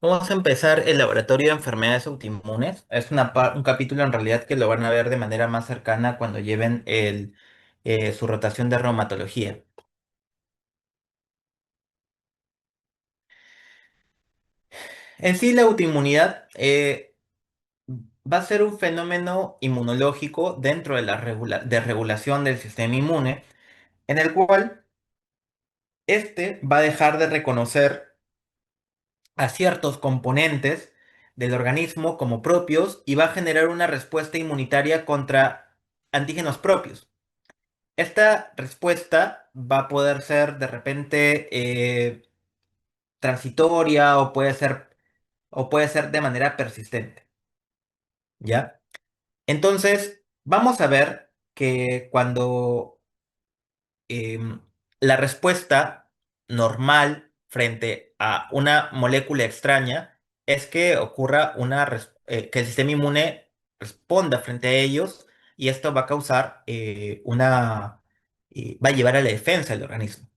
Vamos a empezar el laboratorio de enfermedades autoinmunes. Es un capítulo en realidad que lo van a ver de manera más cercana cuando lleven su rotación de reumatología. En sí, la autoinmunidad va a ser un fenómeno inmunológico dentro de la de regulación del sistema inmune, en el cual este va a dejar de reconocer a ciertos componentes del organismo como propios y va a generar una respuesta inmunitaria contra antígenos propios. Esta respuesta va a poder ser de repente transitoria o puede ser de manera persistente, ¿ya? Entonces, vamos a ver que cuando em, la respuesta normal frente a una molécula extraña es que ocurra que el sistema inmune responda frente a ellos y esto va a causar va a llevar a la defensa del organismo.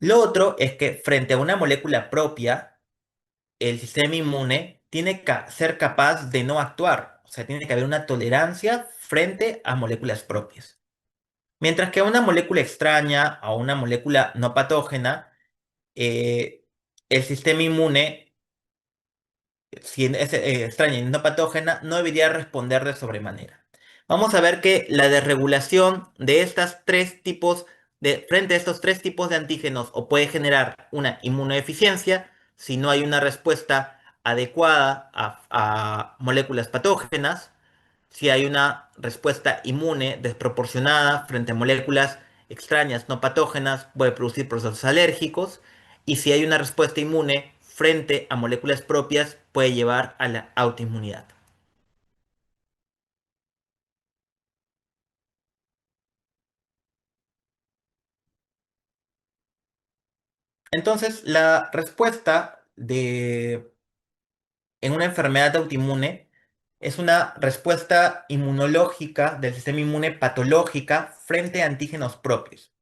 Lo otro es que frente a una molécula propia, el sistema inmune tiene que ser capaz de no actuar, o sea, tiene que haber una tolerancia frente a moléculas propias. Mientras que a una molécula extraña, a una molécula no patógena, eh, el sistema inmune, si es extraña y no patógena, no debería responder de sobremanera. Vamos a ver que la desregulación de estas tres tipos frente a estos tres tipos de antígenos o puede generar una inmunodeficiencia si no hay una respuesta adecuada a moléculas patógenas, si hay una respuesta inmune desproporcionada frente a moléculas extrañas no patógenas, puede producir procesos alérgicos, y si hay una respuesta inmune frente a moléculas propias, puede llevar a la autoinmunidad. Entonces, la respuesta en una enfermedad autoinmune es una respuesta inmunológica del sistema inmune patológica frente a antígenos propios.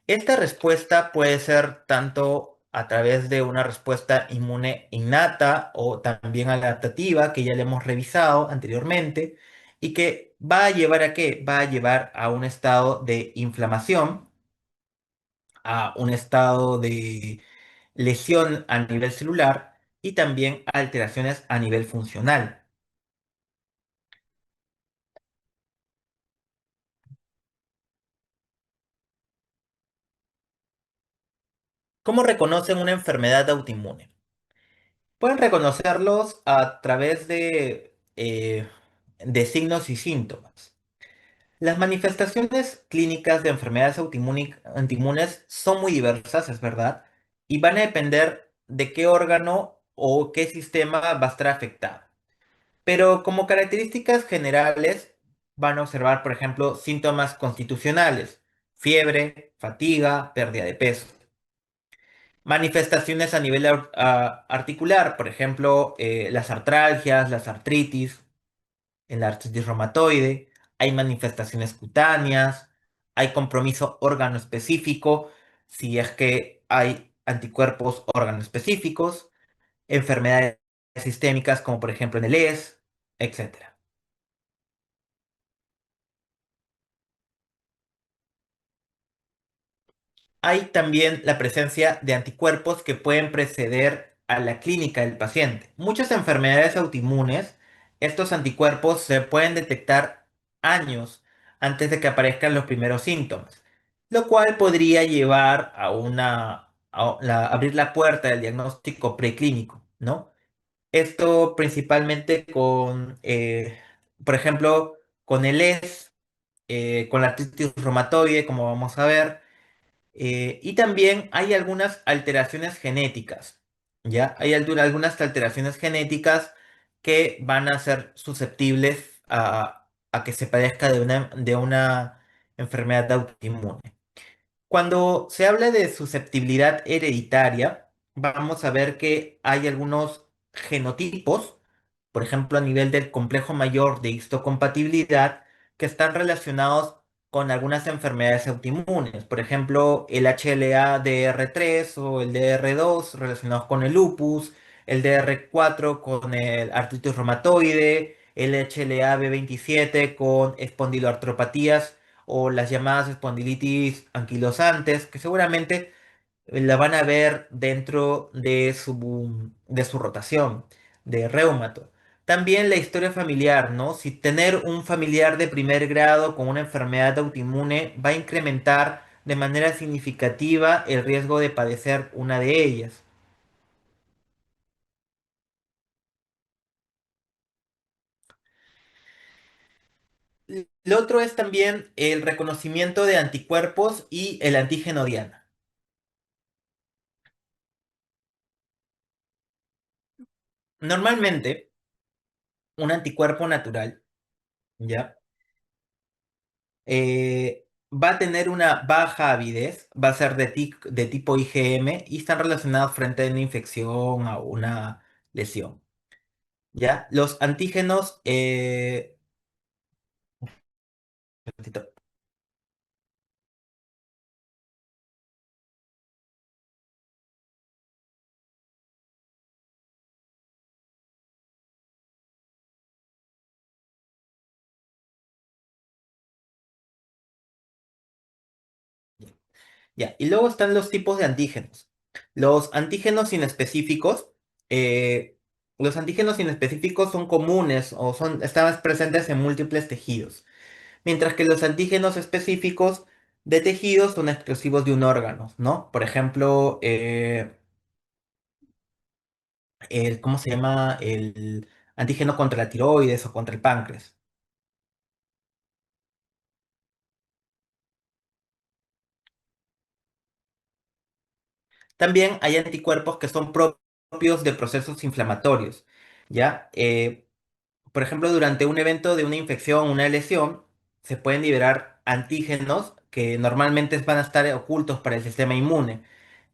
Esta respuesta puede ser tanto a través de una respuesta inmune innata o también adaptativa, que ya le hemos revisado anteriormente, y que va a llevar a qué? Va a llevar a un estado de inflamación, a un estado de lesión a nivel celular y también a alteraciones a nivel funcional. ¿Cómo reconocen una enfermedad autoinmune? Pueden reconocerlos a través de signos y síntomas. Las manifestaciones clínicas de enfermedades autoinmunes son muy diversas, es verdad, y van a depender de qué órgano o qué sistema va a estar afectado. Pero como características generales, van a observar, por ejemplo, síntomas constitucionales, fiebre, fatiga, pérdida de peso. Manifestaciones a nivel articular, por ejemplo, las artralgias, las artritis, en la artritis reumatoide, hay manifestaciones cutáneas, hay compromiso órgano específico, si es que hay anticuerpos órgano específicos, enfermedades sistémicas como por ejemplo en el ES, etc. Hay también la presencia de anticuerpos que pueden preceder a la clínica del paciente. Muchas enfermedades autoinmunes, estos anticuerpos se pueden detectar años antes de que aparezcan los primeros síntomas, lo cual podría llevar abrir la puerta del diagnóstico preclínico, ¿no? Esto principalmente por ejemplo, con el ES, con la artritis reumatoide, como vamos a ver, y también hay algunas alteraciones genéticas, ¿ya? Hay algunas alteraciones genéticas que van a ser susceptibles a que se padezca de una enfermedad autoinmune. Cuando se habla de susceptibilidad hereditaria, vamos a ver que hay algunos genotipos, por ejemplo, a nivel del complejo mayor de histocompatibilidad, que están relacionados con algunas enfermedades autoinmunes. Por ejemplo, el HLA-DR3 o el DR2 relacionados con el lupus, el DR4 con el artritis reumatoide, el HLA-B27 con espondiloartropatías o las llamadas espondilitis anquilosantes, que seguramente la van a ver dentro de su rotación de reumato. También la historia familiar, ¿no? Si tener un familiar de primer grado con una enfermedad autoinmune va a incrementar de manera significativa el riesgo de padecer una de ellas. Lo otro es también el reconocimiento de anticuerpos y el antígeno Diana. Normalmente, un anticuerpo natural, ¿ya? Va a tener una baja avidez, va a ser de tipo IgM y están relacionados frente a una infección o una lesión, ¿ya? Los antígenos, ya, y luego están los tipos de antígenos. Los antígenos inespecíficos, eh, los antígenos inespecíficos son comunes o están presentes en múltiples tejidos, mientras que los antígenos específicos de tejidos son exclusivos de un órgano, ¿no? Por ejemplo, ¿cómo se llama? El antígeno contra la tiroides o contra el páncreas. También hay anticuerpos que son propios de procesos inflamatorios, ¿ya? Por ejemplo, durante un evento de una infección, una lesión, se pueden liberar antígenos que normalmente van a estar ocultos para el sistema inmune.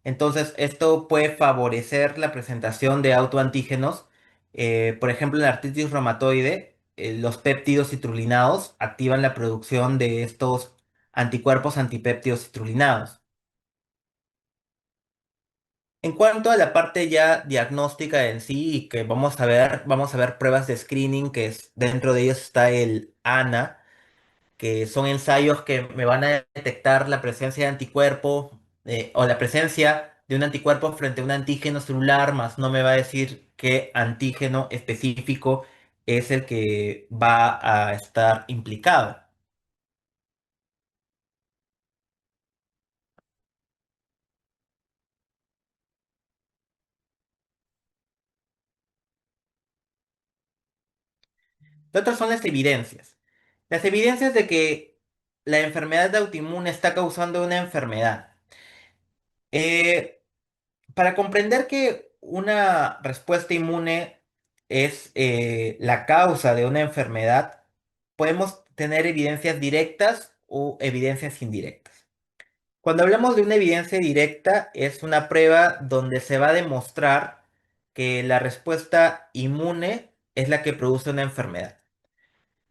Entonces, esto puede favorecer la presentación de autoantígenos. Por ejemplo, en la artritis reumatoide, los péptidos citrulinados activan la producción de estos anticuerpos antipéptidos citrulinados. En cuanto a la parte ya diagnóstica en sí, y que vamos a ver pruebas de screening, que es, dentro de ellos está el ANA, que son ensayos que me van a detectar la presencia de anticuerpo o la presencia de un anticuerpo frente a un antígeno celular, más no me va a decir qué antígeno específico es el que va a estar implicado. Las otras son las evidencias. Las evidencias de que la enfermedad autoinmune está causando una enfermedad. Eh, para comprender que una respuesta inmune es la causa de una enfermedad, podemos tener evidencias directas o evidencias indirectas. Cuando hablamos de una evidencia directa, es una prueba donde se va a demostrar que la respuesta inmune es la que produce una enfermedad.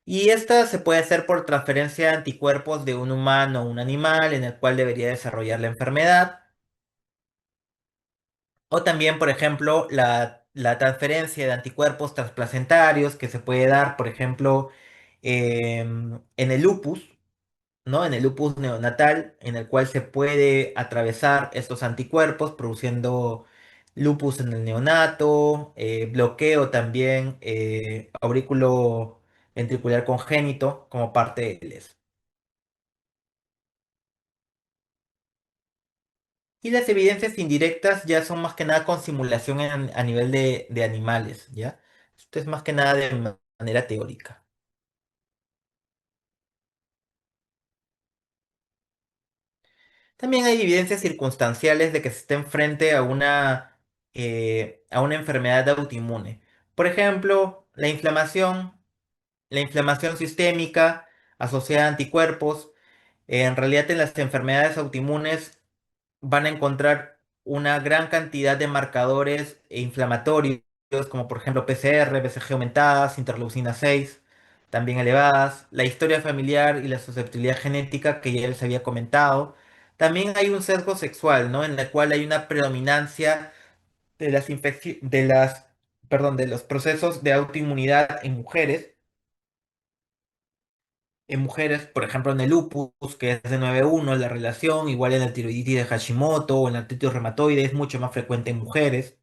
Y esta se puede hacer por transferencia de anticuerpos de un humano a un animal en el cual debería desarrollar la enfermedad. O también, por ejemplo, la transferencia de anticuerpos transplacentarios que se puede dar, por ejemplo, en el lupus, ¿no? En el lupus neonatal, en el cual se puede atravesar estos anticuerpos produciendo lupus en el neonato, bloqueo también aurículo ventricular congénito como parte del ES. Y las evidencias indirectas ya son más que nada con simulación a nivel de animales, ¿ya? Esto es más que nada de manera teórica. También hay evidencias circunstanciales de que se estén frente a una enfermedad autoinmune. Por ejemplo, la inflamación sistémica asociada a anticuerpos. En realidad, en las enfermedades autoinmunes van a encontrar una gran cantidad de marcadores inflamatorios, como por ejemplo PCR, BCG aumentadas, interleucina 6, también elevadas, la historia familiar y la susceptibilidad genética que ya les había comentado. También hay un sesgo sexual, ¿no? En la cual hay una predominancia de las, perdón, de los procesos de autoinmunidad en mujeres, por ejemplo, en el lupus, que es de 9-1 la relación, igual en la tiroiditis de Hashimoto o en la artritis reumatoide, es mucho más frecuente en mujeres.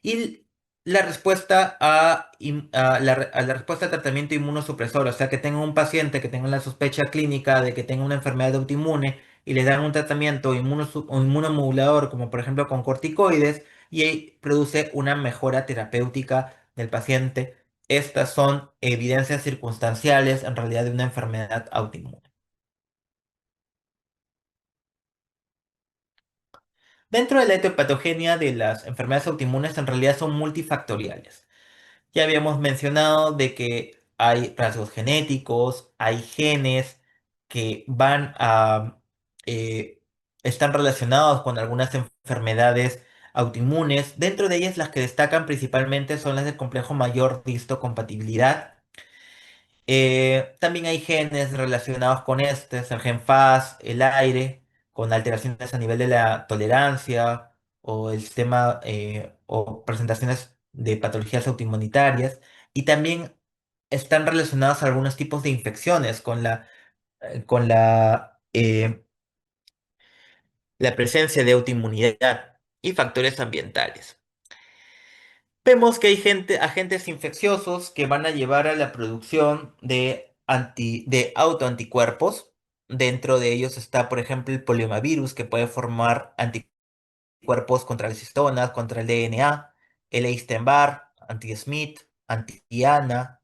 Y la respuesta a la respuesta al tratamiento inmunosupresor, o sea, que tenga un paciente que tenga la sospecha clínica de que tenga una enfermedad autoinmune y le dan un tratamiento o inmunomodulador, como por ejemplo con corticoides, y ahí produce una mejora terapéutica del paciente. Estas son evidencias circunstanciales en realidad de una enfermedad autoinmune. Dentro de la etiopatogenia de las enfermedades autoinmunes en realidad son multifactoriales. Ya habíamos mencionado de que hay rasgos genéticos, hay genes que eh, están relacionados con algunas enfermedades autoinmunes. Dentro de ellas, las que destacan principalmente son las del complejo mayor de histocompatibilidad. También hay genes relacionados con este, es el gen FAS, el aire, con alteraciones a nivel de la tolerancia o el sistema o presentaciones de patologías autoinmunitarias. Y también están relacionados a algunos tipos de infecciones con la presencia de autoinmunidad y factores ambientales. Vemos que hay agentes infecciosos que van a llevar a la producción de autoanticuerpos. Dentro de ellos está, por ejemplo, el poliomavirus, que puede formar anticuerpos contra las histonas, contra el DNA, el Epstein-Barr, anti-Smith, anti-Ana,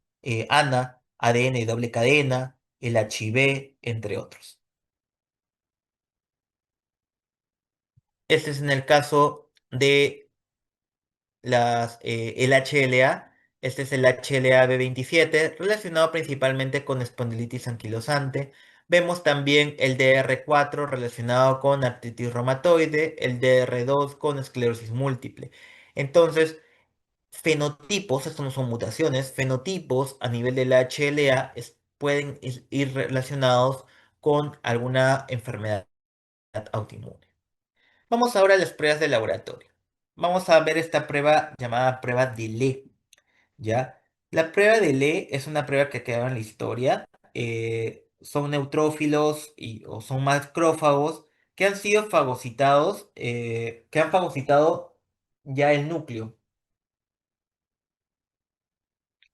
ANA, ADN de doble cadena, el HIV, entre otros. Este es en el caso de el HLA. Este es el HLA-B27, relacionado principalmente con espondilitis anquilosante. Vemos también el DR4 relacionado con artritis reumatoide, el DR2 con esclerosis múltiple. Entonces, fenotipos, estos no son mutaciones, fenotipos a nivel del HLA pueden ir relacionados con alguna enfermedad autoinmune. Vamos ahora a las pruebas de laboratorio. Vamos a ver esta prueba llamada prueba de Lee, ¿ya? La prueba de Lee es una prueba que quedó en la historia. Son neutrófilos o son macrófagos que han sido fagocitados, que han fagocitado ya el núcleo.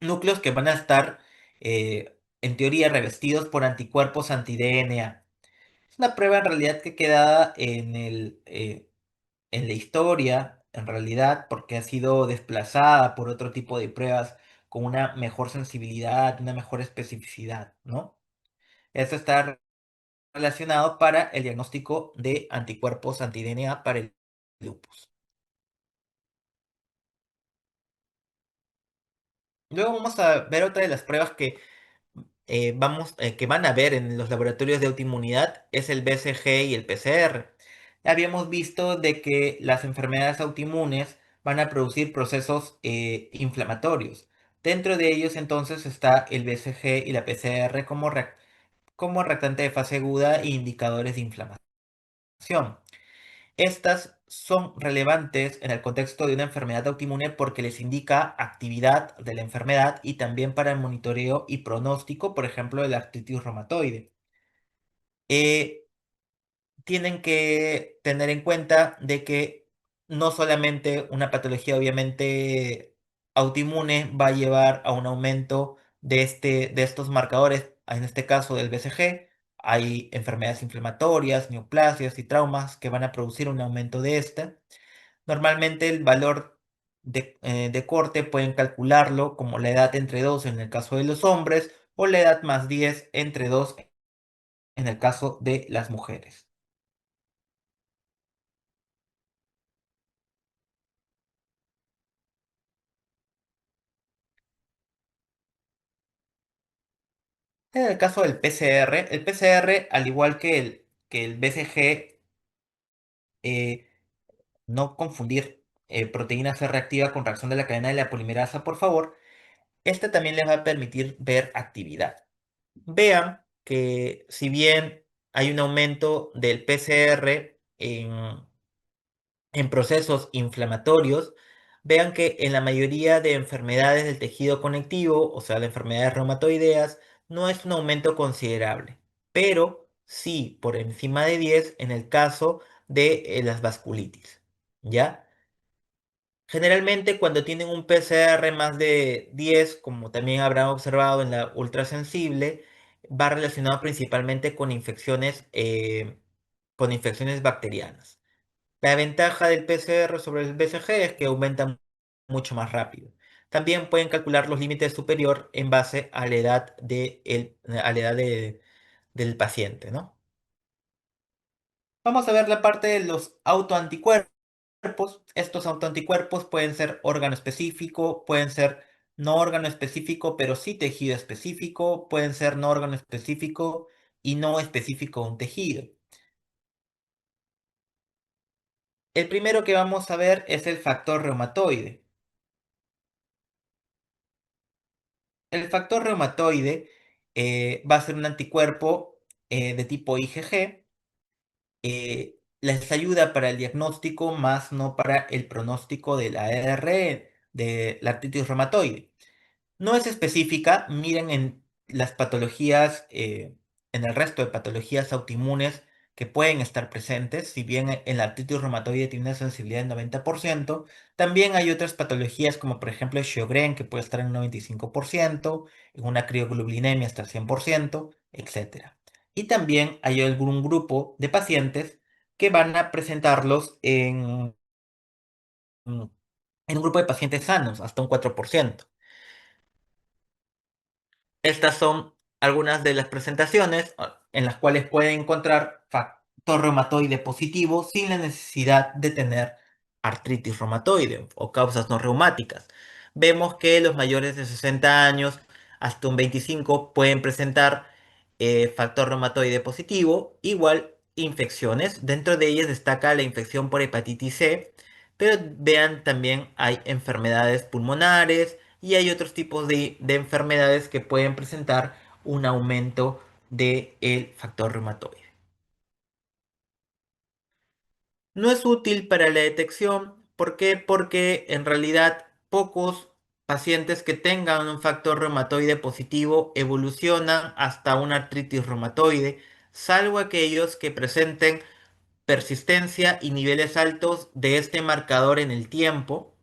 Núcleos que van a estar, en teoría, revestidos por anticuerpos anti-DNA. Es una prueba en realidad que queda en la historia, en realidad, porque ha sido desplazada por otro tipo de pruebas con una mejor sensibilidad, una mejor especificidad, ¿no? Esto está relacionado para el diagnóstico de anticuerpos anti-DNA para el lupus. Luego vamos a ver otra de las pruebas que van a ver en los laboratorios de autoinmunidad, es el BCG y el PCR. Habíamos visto de que las enfermedades autoinmunes van a producir procesos inflamatorios. Dentro de ellos entonces está el BCG y la PCR como reactante de fase aguda e indicadores de inflamación. Estas son relevantes en el contexto de una enfermedad autoinmune porque les indica actividad de la enfermedad y también para el monitoreo y pronóstico, por ejemplo, de la artritis reumatoide. Eh, Tienen que tener en cuenta de que no solamente una patología obviamente autoinmune va a llevar a un aumento de estos marcadores, en este caso del BCG. Hay enfermedades inflamatorias, neoplasias y traumas que van a producir un aumento de este. Normalmente el valor de corte pueden calcularlo como la edad entre 2 en el caso de los hombres o la edad más 10 entre 2 en el caso de las mujeres. En el caso del PCR, el PCR, al igual que el BCG, eh, no confundir proteína C reactiva con reacción de la cadena de la polimerasa, por favor, este también les va a permitir ver actividad. Vean que si bien hay un aumento del PCR en procesos inflamatorios, vean que en la mayoría de enfermedades del tejido conectivo, o sea, las enfermedades reumatoideas, no es un aumento considerable, pero sí por encima de 10 en el caso de las vasculitis, ¿ya? Generalmente cuando tienen un PCR más de 10, como también habrán observado en la ultrasensible, va relacionado principalmente con infecciones bacterianas. La ventaja del PCR sobre el BCG es que aumenta mucho más rápido. También pueden calcular los límites superior en base a la edad, del paciente, ¿no? Vamos a ver la parte de los autoanticuerpos. Estos autoanticuerpos pueden ser órgano específico, pueden ser no órgano específico, pero sí tejido específico, pueden ser no órgano específico y no específico un tejido. El primero que vamos a ver es el factor reumatoide. El factor reumatoide va a ser un anticuerpo de tipo IgG. Les ayuda para el diagnóstico, más no para el pronóstico de la AR, de la artritis reumatoide. No es específica, miren en las patologías, en el resto de patologías autoinmunes que pueden estar presentes, si bien en la artritis reumatoide tiene una sensibilidad del 90%, también hay otras patologías como por ejemplo el Sjögren que puede estar en un 95%, en una crioglobulinemia hasta el 100%, etcétera. Y también hay algún grupo de pacientes que van a presentarlos en un grupo de pacientes sanos, hasta un 4%. Estas son algunas de las presentaciones en las cuales pueden encontrar factor reumatoide positivo sin la necesidad de tener artritis reumatoide o causas no reumáticas. Vemos que los mayores de 60 años hasta un 25 pueden presentar factor reumatoide positivo, igual infecciones. Dentro de ellas destaca la infección por hepatitis C, pero vean también hay enfermedades pulmonares y hay otros tipos de enfermedades que pueden presentar un aumento del factor reumatoide. No es útil para la detección. ¿Por qué? Porque en realidad pocos pacientes que tengan un factor reumatoide positivo evolucionan hasta una artritis reumatoide, salvo aquellos que presenten persistencia y niveles altos de este marcador en el tiempo.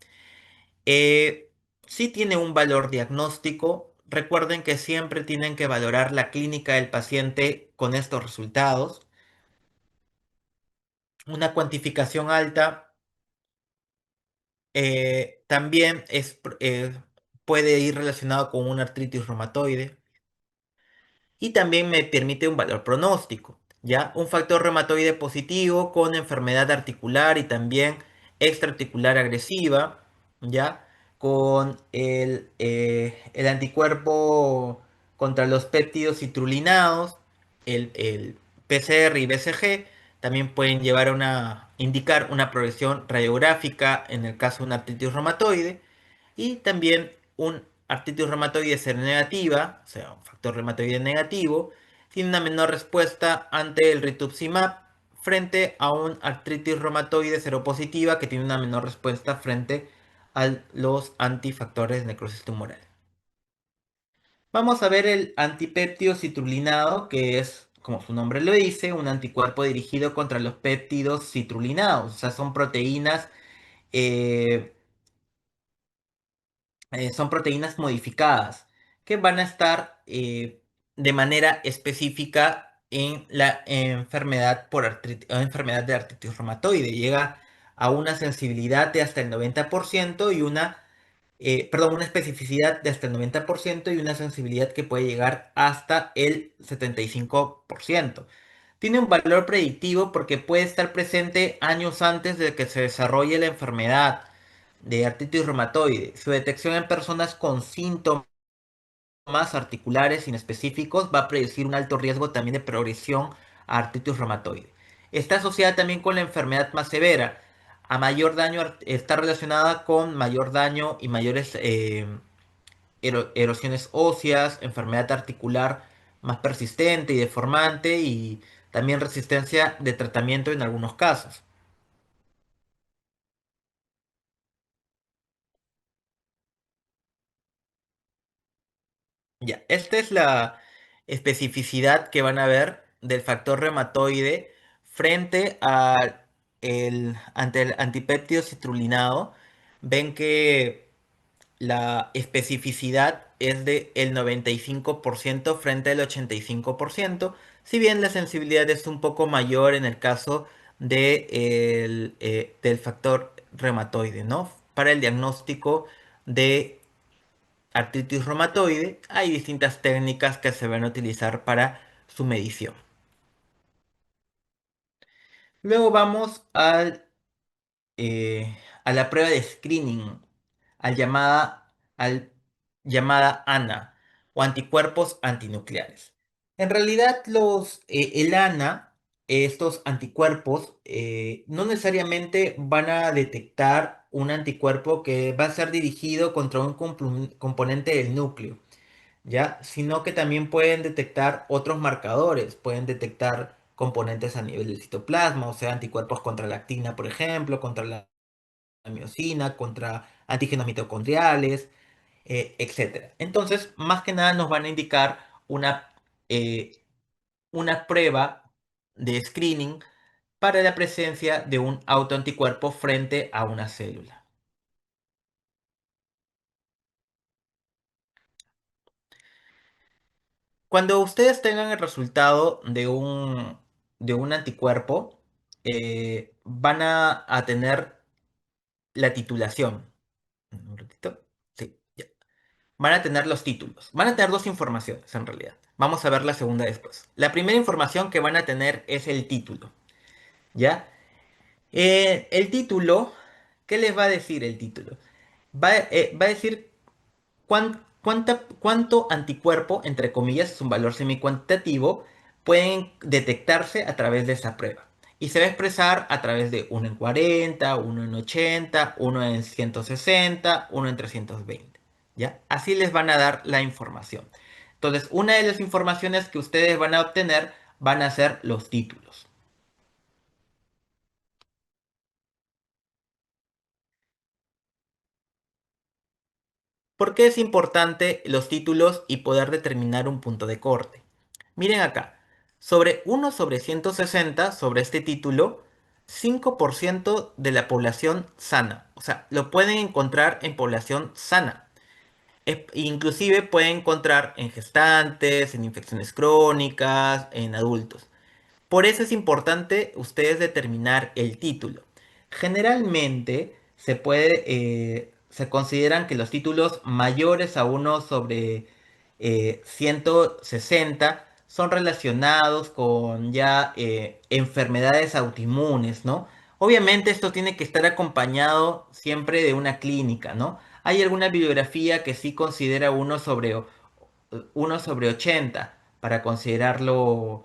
Eh, sí tiene un valor diagnóstico. Recuerden que siempre tienen que valorar la clínica del paciente con estos resultados. Una cuantificación alta también puede ir relacionado con una artritis reumatoide. Y también me permite un valor pronóstico, ¿ya? Un factor reumatoide positivo con enfermedad articular y también extraarticular agresiva, ¿ya? Con el anticuerpo contra los péptidos citrulinados, el PCR y BCG, también pueden indicar una progresión radiográfica en el caso de una artritis reumatoide y también un artritis reumatoide seronegativa, o sea, un factor reumatoide negativo, tiene una menor respuesta ante el rituximab frente a un artritis reumatoide seropositiva que tiene una menor respuesta frente a los antifactores de necrosis tumoral. Vamos a ver el antipéptido citrulinado, que es, como su nombre lo dice, un anticuerpo dirigido contra los péptidos citrulinados, o sea, eh, son proteínas modificadas que van a estar de manera específica en la enfermedad enfermedad de artritis reumatoide. Llega a una sensibilidad de hasta el 90% y una especificidad de hasta el 90% y una sensibilidad que puede llegar hasta el 75%. Tiene un valor predictivo porque puede estar presente años antes de que se desarrolle la enfermedad de artritis reumatoide. Su detección en personas con síntomas articulares inespecíficos va a predecir un alto riesgo también de progresión a artritis reumatoide. Está asociada también con la enfermedad más severa. A mayor daño está relacionada con mayor daño y mayores erosiones óseas, enfermedad articular más persistente y deformante y también resistencia de tratamiento en algunos casos. Ya, esta es la especificidad que van a ver del factor reumatoide frente ante el antipéptido citrulinado. Ven que la especificidad es de el 95% frente al 85%, si bien la sensibilidad es un poco mayor en el caso del factor reumatoide, ¿no? Para el diagnóstico de artritis reumatoide, hay distintas técnicas que se van a utilizar para su medición. Luego vamos a la prueba de screening, al llamada ANA o anticuerpos antinucleares. En realidad, el ANA, estos anticuerpos, no necesariamente van a detectar un anticuerpo que va a ser dirigido contra un componente del núcleo. ¿Ya? Sino que también pueden detectar otros marcadores, pueden detectar componentes a nivel del citoplasma, o sea, anticuerpos contra la actina, por ejemplo, contra la miosina, contra antígenos mitocondriales, etcétera. Entonces, más que nada nos van a indicar eh, una prueba de screening para la presencia de un autoanticuerpo frente a una célula. Cuando ustedes tengan el resultado de un anticuerpo, van a tener la titulación. Un ratito. Sí, ya. Van a tener los títulos. Van a tener dos informaciones en realidad. Vamos a ver la segunda después. La primera información que van a tener es el título. ¿Ya? El título, ¿qué les va a decir el título? Va a decir cuánto anticuerpo, entre comillas, es un valor semicuantitativo, pueden detectarse a través de esa prueba. Y se va a expresar a través de uno en 40, uno en 80, uno en 160, uno en 320. ¿Ya? Así les van a dar la información. Entonces, una de las informaciones que ustedes van a obtener van a ser los títulos. ¿Por qué es importante los títulos y poder determinar un punto de corte? Miren acá, sobre 1/160, sobre este título, 5% de la población sana. O sea, lo pueden encontrar en población sana. Inclusive pueden encontrar en gestantes, en infecciones crónicas, en adultos. Por eso es importante ustedes determinar el título. Generalmente se consideran que los títulos mayores a 1/160 son relacionados con ya enfermedades autoinmunes, ¿no? Obviamente esto tiene que estar acompañado siempre de una clínica, ¿no? Hay alguna bibliografía que sí considera 1/80 para considerarlo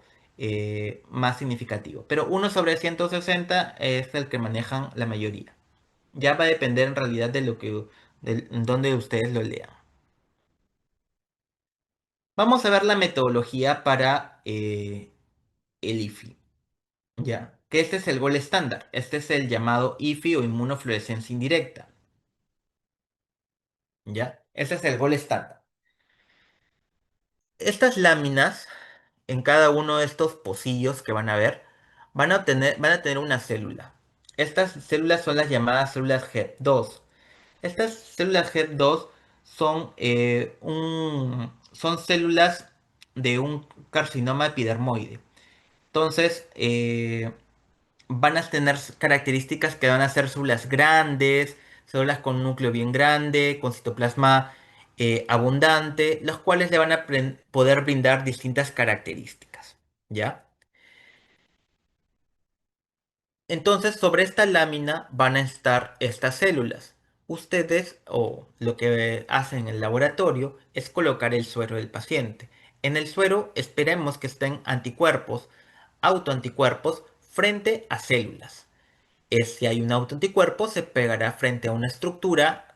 más significativo. Pero 1/160 es el que manejan la mayoría. Ya va a depender en realidad de donde ustedes lo lean. Vamos a ver la metodología para el IFI. Ya, que este es el gol estándar. Este es el llamado IFI o inmunofluorescencia indirecta. Ya, ese es el gol estándar. Estas láminas, en cada uno de estos pocillos que van a ver, van a tener una célula. Estas células son las llamadas células HEP2. Estas células HEP2 son células de un carcinoma epidermoide. Entonces, van a tener características que van a ser células grandes, células con un núcleo bien grande, con citoplasma abundante, los cuales le van a poder brindar distintas características. ¿Ya? Entonces, sobre esta lámina van a estar estas células. Ustedes, o lo que hacen en el laboratorio, es colocar el suero del paciente. En el suero esperemos que estén anticuerpos, autoanticuerpos, frente a células. Si hay un autoanticuerpo, se pegará frente a una estructura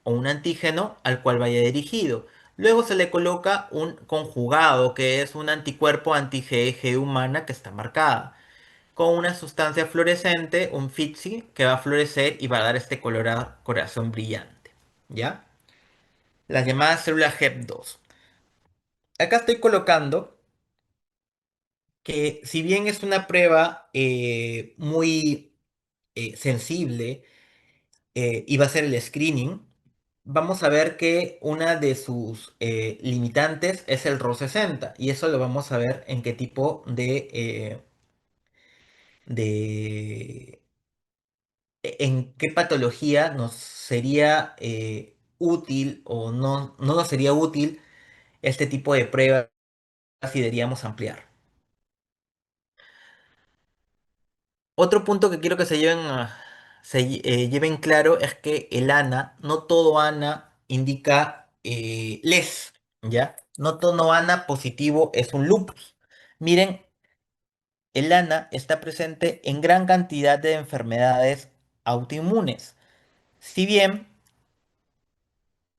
o un antígeno al cual vaya dirigido. Luego se le coloca un conjugado, que es un anticuerpo anti-IgG humana que está marcada, con una sustancia fluorescente, un FITSI, que va a florecer y va a dar este corazón brillante. ¿Ya? Las llamadas células HEP2. Acá estoy colocando que si bien es una prueba muy sensible y va a ser el screening, vamos a ver que una de sus limitantes es el RO60 y eso lo vamos a ver en qué tipo de en qué patología nos sería útil o no nos sería útil este tipo de pruebas si deberíamos ampliar. Otro punto que quiero que lleven claro es que el ANA, no todo ANA indica LES, ¿ya? No todo ANA positivo es un lupus. Miren, el ANA está presente en gran cantidad de enfermedades autoinmunes. Si bien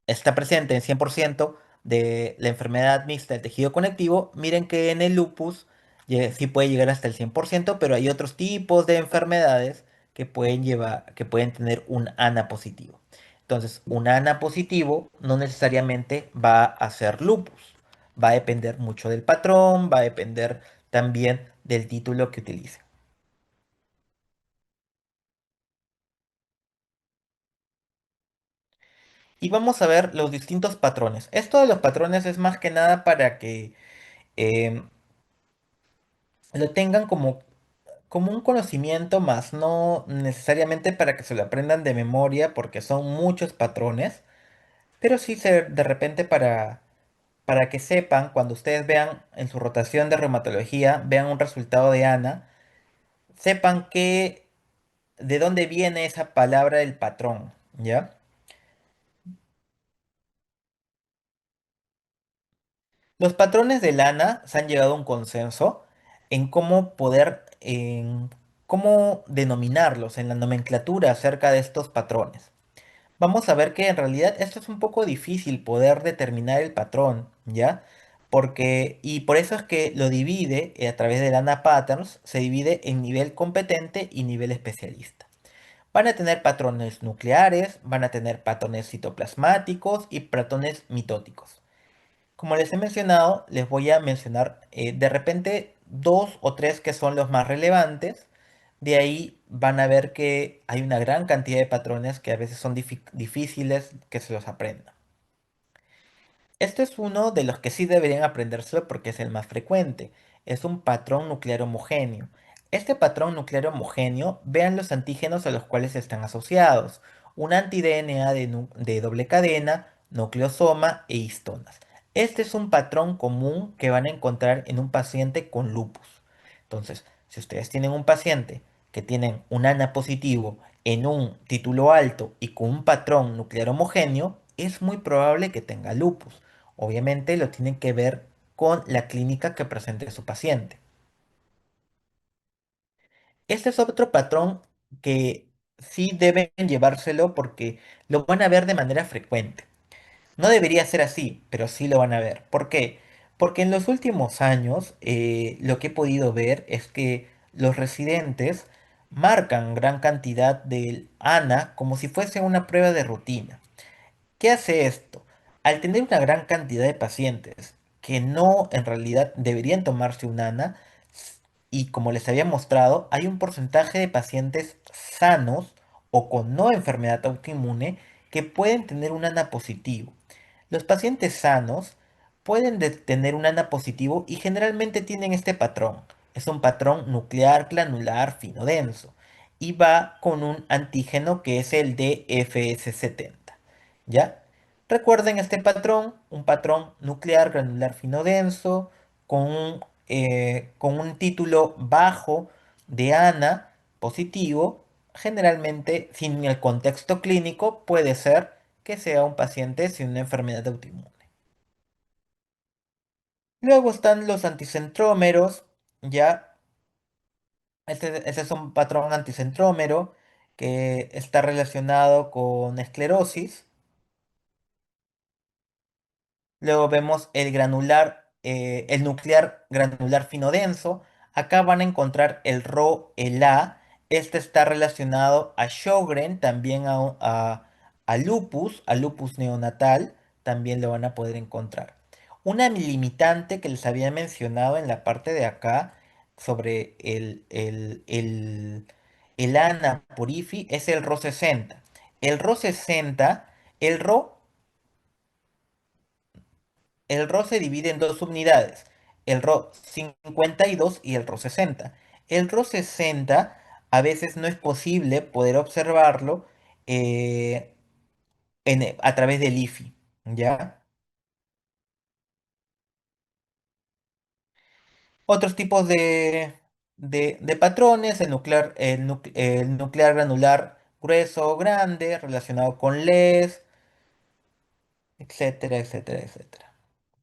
está presente en 100% de la enfermedad mixta del tejido conectivo, miren que en el lupus sí puede llegar hasta el 100%, pero hay otros tipos de enfermedades que pueden tener un ANA positivo. Entonces, un ANA positivo no necesariamente va a ser lupus. Va a depender mucho del patrón, va a depender también del título que utilice. Y vamos a ver los distintos patrones. Esto de los patrones es más que nada para que em, lo tengan como un conocimiento más, no necesariamente para que se lo aprendan de memoria, porque son muchos patrones, pero sí de repente para que sepan, cuando ustedes vean en su rotación de reumatología, vean un resultado de ANA, sepan de dónde viene esa palabra del patrón, ¿ya? Los patrones de lana se han llegado a un consenso en en cómo denominarlos, en la nomenclatura acerca de estos patrones. Vamos a ver que en realidad esto es un poco difícil poder determinar el patrón, ¿ya? Y por eso es que lo divide a través de lana patterns, se divide en nivel competente y nivel especialista. Van a tener patrones nucleares, van a tener patrones citoplasmáticos y patrones mitóticos. Como les he mencionado, les voy a mencionar de repente dos o tres que son los más relevantes. De ahí van a ver que hay una gran cantidad de patrones que a veces son difíciles que se los aprendan. Este es uno de los que sí deberían aprendérselo porque es el más frecuente. Es un patrón nuclear homogéneo. Este patrón nuclear homogéneo, vean los antígenos a los cuales están asociados. Un anti-DNA de doble cadena, nucleosoma e histonas. Este es un patrón común que van a encontrar en un paciente con lupus. Entonces, si ustedes tienen un paciente que tienen un ANA positivo en un título alto y con un patrón nuclear homogéneo, es muy probable que tenga lupus. Obviamente lo tienen que ver con la clínica que presente su paciente. Este es otro patrón que sí deben llevárselo porque lo van a ver de manera frecuente. No debería ser así, pero sí lo van a ver. ¿Por qué? Porque en los últimos años lo que he podido ver es que los residentes marcan gran cantidad del ANA como si fuese una prueba de rutina. ¿Qué hace esto? Al tener una gran cantidad de pacientes que no en realidad deberían tomarse un ANA, y como les había mostrado, hay un porcentaje de pacientes sanos o con no enfermedad autoinmune que pueden tener un ANA positivo. Los pacientes sanos pueden tener un ANA positivo y generalmente tienen este patrón. Es un patrón nuclear granular fino denso y va con un antígeno que es el DFS70. ¿Ya? Recuerden este patrón, un patrón nuclear granular fino denso con un título bajo de ANA positivo, generalmente sin el contexto clínico puede ser que sea un paciente sin una enfermedad autoinmune. Luego están los anticentrómeros, ya, este es un patrón anticentrómero que está relacionado con esclerosis. Luego vemos el nuclear granular fino denso. Acá van a encontrar el RO-ELA. Este está relacionado a Sjögren, también a lupus neonatal, también lo van a poder encontrar. Una limitante que les había mencionado en la parte de acá sobre el ANA por IFI es el RO 60. El RO 60, el RO, el RO se divide en dos subunidades, el RO 52 y el RO 60. El RO 60 a veces no es posible poder observarlo eh, a través del IFI, ¿ya? Otros tipos de patrones, el nuclear granular grueso o grande, relacionado con LES, etcétera, etcétera, etcétera.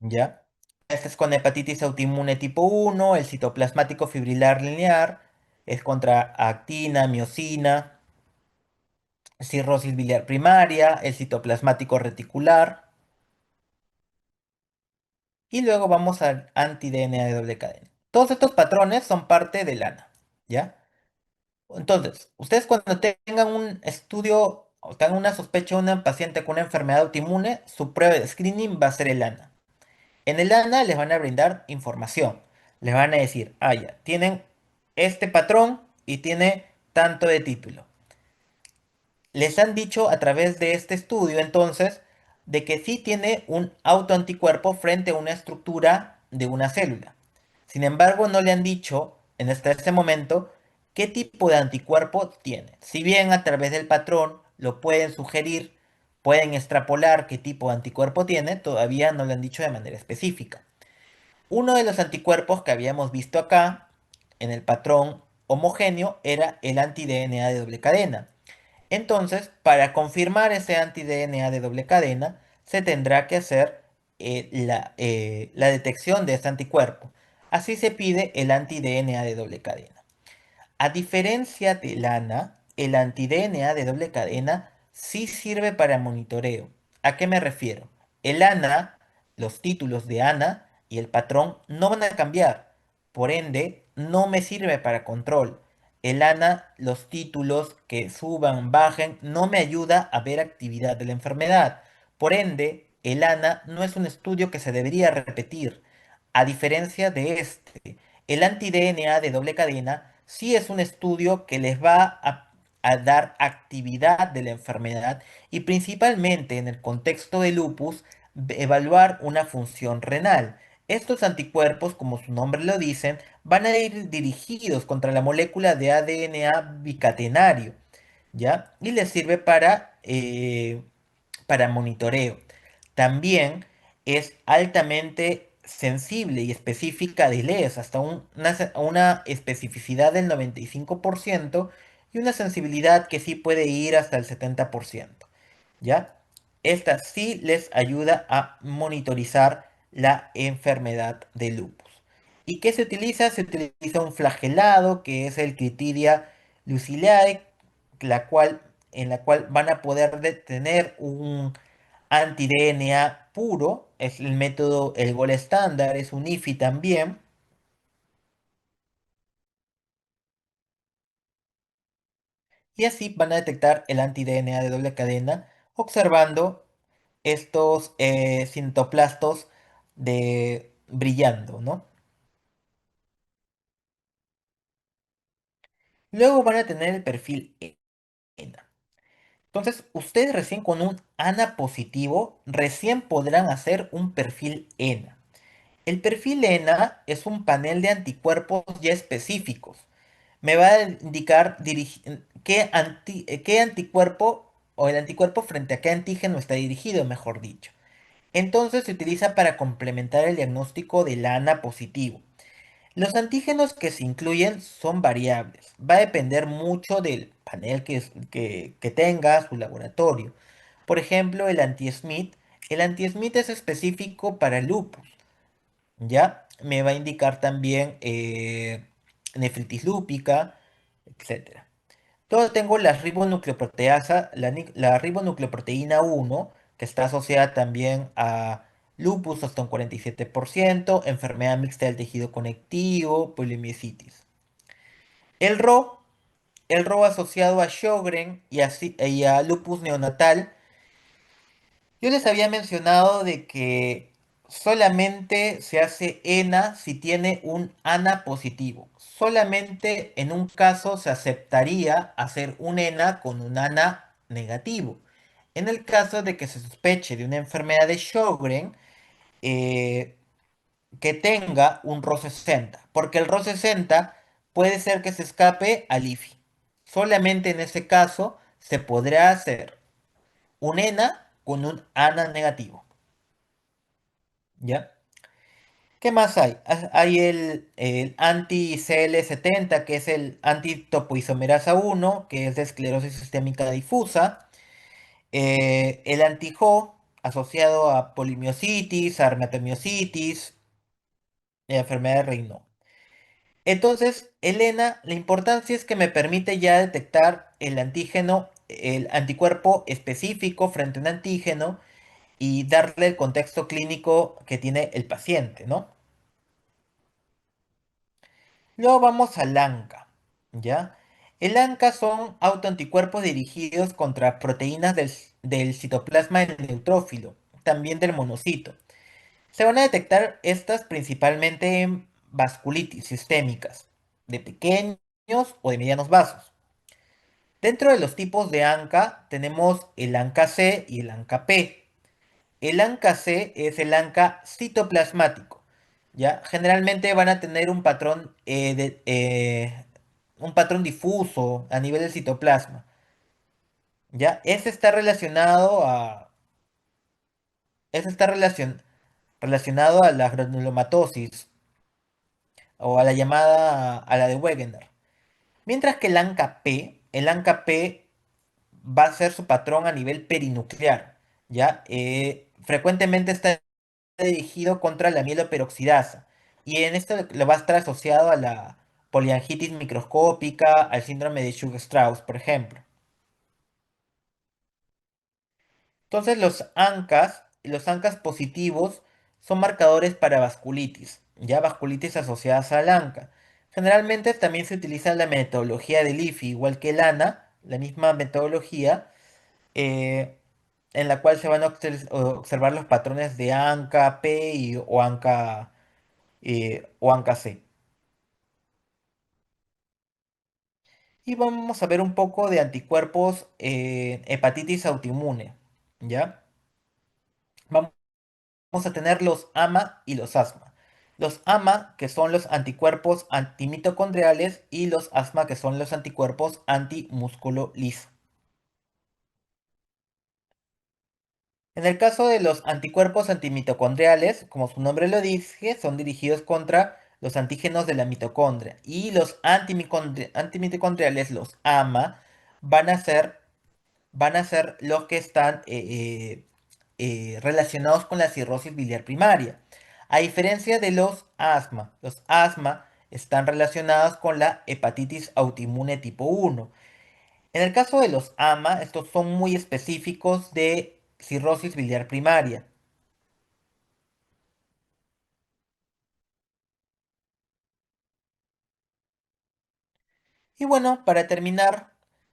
¿Ya? Este es con hepatitis autoinmune tipo 1, el citoplasmático fibrilar lineal, es contra actina, miocina, cirrosis biliar primaria, el citoplasmático reticular, y luego vamos al anti-DNA de doble cadena. Todos estos patrones son parte del ANA, ¿ya? Entonces, ustedes cuando tengan un estudio o tengan una sospecha de una paciente con una enfermedad autoinmune, su prueba de screening va a ser el ANA. En el ANA les van a brindar información. Les van a decir, ah, ya, tienen este patrón y tiene tanto de título. Les han dicho a través de este estudio, entonces, de que sí tiene un autoanticuerpo frente a una estructura de una célula. Sin embargo, no le han dicho hasta este momento qué tipo de anticuerpo tiene. Si bien a través del patrón lo pueden sugerir, pueden extrapolar qué tipo de anticuerpo tiene, todavía no lo han dicho de manera específica. Uno de los anticuerpos que habíamos visto acá en el patrón homogéneo era el anti-DNA de doble cadena. Entonces, para confirmar ese anti-DNA de doble cadena, se tendrá que hacer la detección de este anticuerpo. Así se pide el anti-DNA de doble cadena. A diferencia del ANA, el anti-DNA de doble cadena sí sirve para monitoreo. ¿A qué me refiero? El ANA, los títulos de ANA y el patrón no van a cambiar. Por ende, no me sirve para control. El ANA, los títulos que suban, bajen, no me ayuda a ver actividad de la enfermedad. Por ende, el ANA no es un estudio que se debería repetir. A diferencia de este, el anti-DNA de doble cadena sí es un estudio que les va a dar actividad de la enfermedad y principalmente en el contexto de lupus, evaluar una función renal. Estos anticuerpos, como su nombre lo dicen, van a ir dirigidos contra la molécula de ADNA bicatenario, ¿ya? Y les sirve para monitoreo. También es altamente sensible y específica de LES, hasta una especificidad del 95% y una sensibilidad que sí puede ir hasta el 70%. ¿Ya? Esta sí les ayuda a monitorizar la enfermedad de lupus. ¿Y qué se utiliza? Se utiliza un flagelado que es el Critidia luciliae, en la cual van a poder detener un anti-DNA puro, es el método, el gol estándar, es un IFI también, y así van a detectar el anti-DNA de doble cadena observando estos citoplastos brillando, ¿no? Luego van a tener el perfil ENA. Entonces, ustedes recién con un ANA positivo, recién podrán hacer un perfil ENA. El perfil ENA es un panel de anticuerpos ya específicos. Me va a indicar qué anticuerpo o el anticuerpo frente a qué antígeno está dirigido, mejor dicho. Entonces se utiliza para complementar el diagnóstico del ANA positivo. Los antígenos que se incluyen son variables. Va a depender mucho del panel que tenga su laboratorio. Por ejemplo, el anti-Smith. El anti-Smith es específico para el lupus. ¿Ya? Me va a indicar también nefritis lúpica, etcétera. Luego tengo la ribonucleoproteasa, la ribonucleoproteína 1, que está asociada también a lupus hasta un 47%, enfermedad mixta del tejido conectivo, polimiositis. El RO, el RO asociado a Sjögren y a lupus neonatal, yo les había mencionado de que solamente se hace ENA si tiene un ANA positivo. Solamente en un caso se aceptaría hacer un ENA con un ANA negativo. En el caso de que se sospeche de una enfermedad de Sjögren, eh, que tenga un RO60, porque el RO60 puede ser que se escape al IFI. Solamente en ese caso se podrá hacer un ENA con un ANA negativo. ¿Ya? ¿Qué más hay? Hay el anti-CL70, que es el anti-topoisomerasa 1, que es de esclerosis sistémica difusa. El anti-JO, asociado a polimiositis, a dermatomiositis, y a enfermedad de Raynaud. Entonces, Elena, la importancia es que me permite ya detectar el antígeno, el anticuerpo específico frente a un antígeno y darle el contexto clínico que tiene el paciente, ¿no? Luego vamos al ANCA, ¿ya? El ANCA son autoanticuerpos dirigidos contra proteínas del citoplasma del neutrófilo, también del monocito. Se van a detectar estas principalmente en vasculitis sistémicas, de pequeños o de medianos vasos. Dentro de los tipos de ANCA tenemos el ANCA C y el ANCA P. El ANCA C es el ANCA citoplasmático, ¿ya? Generalmente van a tener un patrón difuso a nivel del citoplasma, ¿ya? Ese está relacionado a la granulomatosis o a la llamada, a la de Wegener. Mientras que el ANCA P va a ser su patrón a nivel perinuclear, ¿ya? Frecuentemente está dirigido contra la mieloperoxidasa y en esto lo va a estar asociado a la poliangitis microscópica, al síndrome de Sjögren-Strauss, por ejemplo. Entonces los ANCAS positivos son marcadores para vasculitis, ya vasculitis asociadas al ANCA. Generalmente también se utiliza la metodología del IFI, igual que el ANA, la misma metodología, eh, en la cual se van a observar los patrones de ANCA P o ANCA C. Y vamos a ver un poco de anticuerpos hepatitis autoinmune, ¿ya? Vamos a tener los AMA y los ASMA. Los AMA, que son los anticuerpos antimitocondriales, y los ASMA, que son los anticuerpos antimúsculo liso. En el caso de los anticuerpos antimitocondriales, como su nombre lo dice, son dirigidos contra los antígenos de la mitocondria. Y los antimitocondriales, los AMA, van a ser, van a ser los que están relacionados con la cirrosis biliar primaria. A diferencia de los asma están relacionados con la hepatitis autoinmune tipo 1. En el caso de los AMA, estos son muy específicos de cirrosis biliar primaria. Y bueno, para terminar,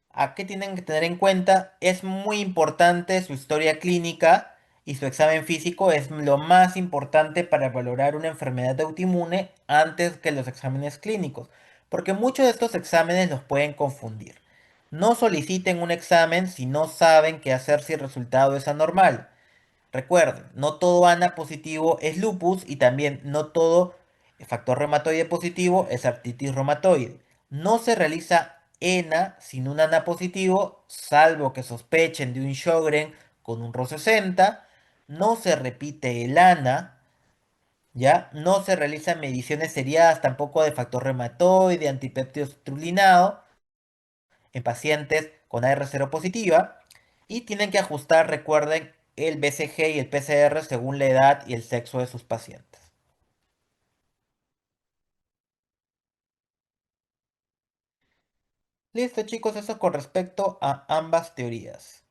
¿a qué tienen que tener en cuenta? Es muy importante su historia clínica y su examen físico es lo más importante para valorar una enfermedad autoinmune antes que los exámenes clínicos, porque muchos de estos exámenes los pueden confundir. No soliciten un examen si no saben qué hacer si el resultado es anormal. Recuerden, no todo ANA positivo es lupus y también no todo factor reumatoide positivo es artritis reumatoide. No se realiza ENA sin un ANA positivo, salvo que sospechen de un Sjögren con un RO60. No se repite el ANA, ¿ya? No se realizan mediciones seriadas tampoco de factor reumatoide, antipéptido citrullinado en pacientes con AR0 positiva y tienen que ajustar, recuerden, el BCG y el PCR según la edad y el sexo de sus pacientes. Listo, chicos, eso con respecto a ambas teorías.